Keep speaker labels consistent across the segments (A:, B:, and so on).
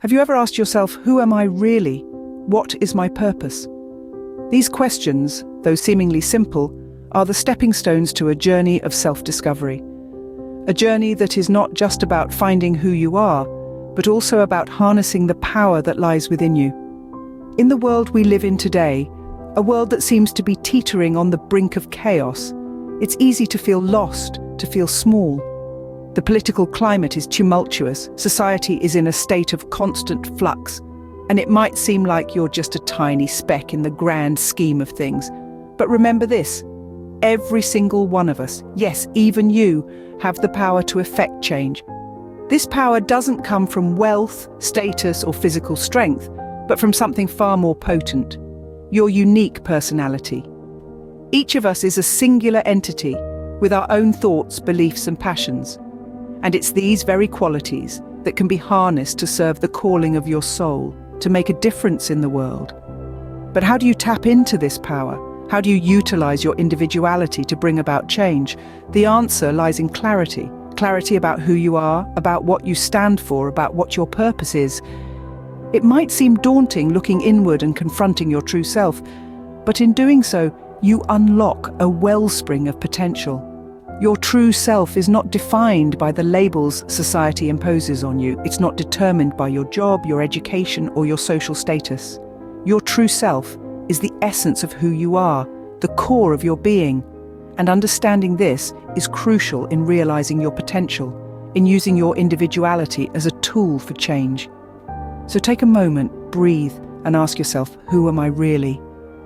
A: Have you ever asked yourself, who am I really? What is my purpose? These questions, though seemingly simple, are the stepping stones to a journey of self-discovery. A journey that is not just about finding who you are, but also about harnessing the power that lies within you. In the world we live in today, a world that seems to be teetering on the brink of chaos, it's easy to feel lost, to feel small. The political climate is tumultuous, society is in a state of constant flux, and it might seem like you're just a tiny speck in the grand scheme of things. But remember this, every single one of us, yes, even you, have the power to effect change. This power doesn't come from wealth, status, or physical strength, but from something far more potent, your unique personality. Each of us is a singular entity with our own thoughts, beliefs, and passions. And it's these very qualities that can be harnessed to serve the calling of your soul, to make a difference in the world. But how do you tap into this power? How do you utilize your individuality to bring about change? The answer lies in clarity. Clarity about who you are, about what you stand for, about what your purpose is. It might seem daunting looking inward and confronting your true self, but in doing so, you unlock a wellspring of potential. Your true self is not defined by the labels society imposes on you. It's not determined by your job, your education, or your social status. Your true self is the essence of who you are, the core of your being. And understanding this is crucial in realizing your potential, in using your individuality as a tool for change. So take a moment, breathe, and ask yourself, who am I really?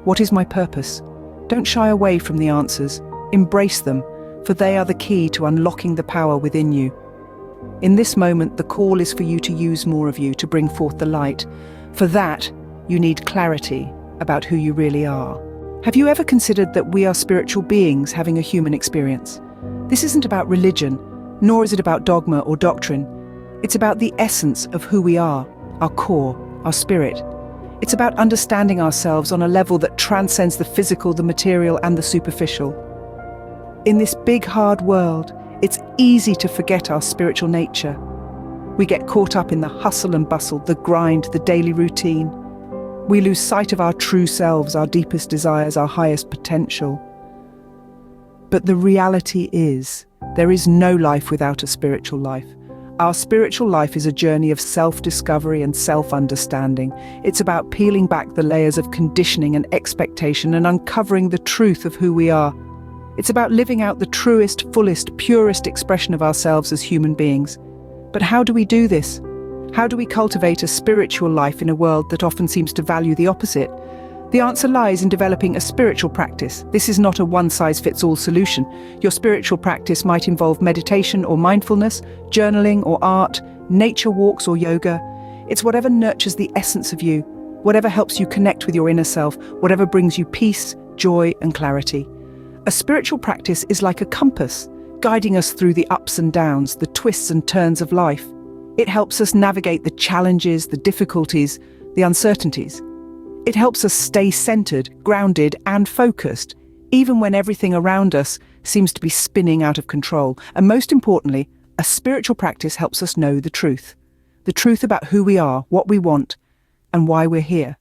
A: What is my purpose? Don't shy away from the answers. Embrace them, for they are the key to unlocking the power within you. In this moment, the call is for you to use more of you, to bring forth the light. For that, you need clarity about who you really are. Have you ever considered that we are spiritual beings having a human experience? This isn't about religion, nor is it about dogma or doctrine. It's about the essence of who we are, our core, our spirit. It's about understanding ourselves on a level that transcends the physical, the material, and the superficial. In this big, hard world, it's easy to forget our spiritual nature. We get caught up in the hustle and bustle, the grind, the daily routine. We lose sight of our true selves, our deepest desires, our highest potential. But the reality is, there is no life without a spiritual life. Our spiritual life is a journey of self-discovery and self-understanding. It's about peeling back the layers of conditioning and expectation and uncovering the truth of who we are. It's about living out the truest, fullest, purest expression of ourselves as human beings. But how do we do this? How do we cultivate a spiritual life in a world that often seems to value the opposite? The answer lies in developing a spiritual practice. This is not a one-size-fits-all solution. Your spiritual practice might involve meditation or mindfulness, journaling or art, nature walks or yoga. It's whatever nurtures the essence of you, whatever helps you connect with your inner self, whatever brings you peace, joy, and clarity. A spiritual practice is like a compass, guiding us through the ups and downs, the twists and turns of life. It helps us navigate the challenges, the difficulties, the uncertainties. It helps us stay centered, grounded, and focused, even when everything around us seems to be spinning out of control. And most importantly, a spiritual practice helps us know the truth about who we are, what we want, and why we're here.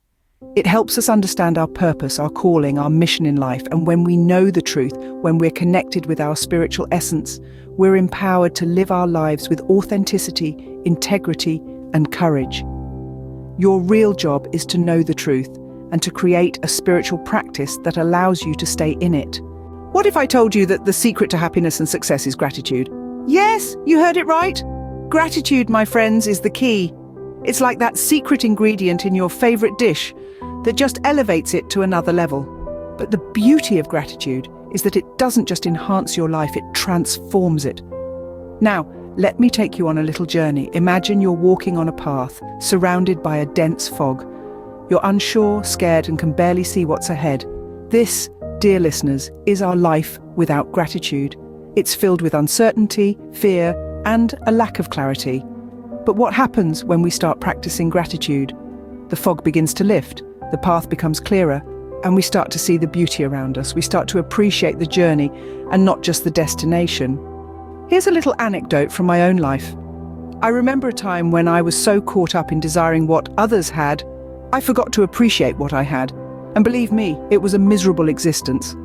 A: It helps us understand our purpose, our calling, our mission in life. And when we know the truth, when we're connected with our spiritual essence, we're empowered to live our lives with authenticity, integrity, and courage. Your real job is to know the truth and to create a spiritual practice that allows you to stay in it. What if I told you that the secret to happiness and success is gratitude? Yes, you heard it right. Gratitude, my friends, is the key. It's like that secret ingredient in your favorite dish that just elevates it to another level. But the beauty of gratitude is that it doesn't just enhance your life, it transforms it. Now, let me take you on a little journey. Imagine you're walking on a path, surrounded by a dense fog. You're unsure, scared, and can barely see what's ahead. This, dear listeners, is our life without gratitude. It's filled with uncertainty, fear, and a lack of clarity. But what happens when we start practicing gratitude? The fog begins to lift, the path becomes clearer, and we start to see the beauty around us. We start to appreciate the journey and not just the destination. Here's a little anecdote from my own life. I remember a time when I was so caught up in desiring what others had, I forgot to appreciate what I had. And believe me, it was a miserable existence.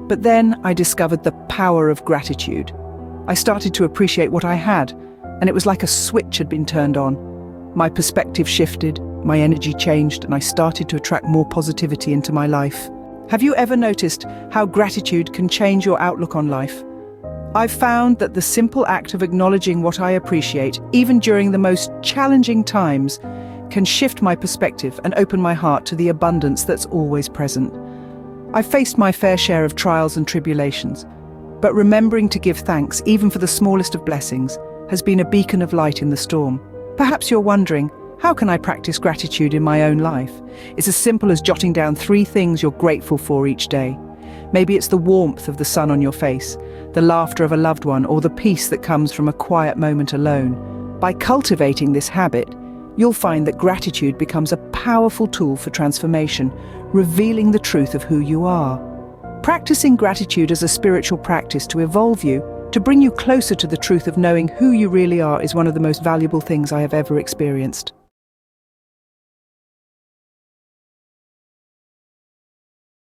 A: But then I discovered the power of gratitude. I started to appreciate what I had, and it was like a switch had been turned on. My perspective shifted, my energy changed, and I started to attract more positivity into my life. Have you ever noticed how gratitude can change your outlook on life? I've found that the simple act of acknowledging what I appreciate, even during the most challenging times, can shift my perspective and open my heart to the abundance that's always present. I've faced my fair share of trials and tribulations, but remembering to give thanks, even for the smallest of blessings, has been a beacon of light in the storm. Perhaps you're wondering, how can I practice gratitude in my own life? It's as simple as jotting down 3 things you're grateful for each day. Maybe it's the warmth of the sun on your face, the laughter of a loved one, or the peace that comes from a quiet moment alone. By cultivating this habit, you'll find that gratitude becomes a powerful tool for transformation, revealing the truth of who you are. Practicing gratitude as a spiritual practice to evolve you, to bring you closer to the truth of knowing who you really are, is one of the most valuable things I have ever experienced.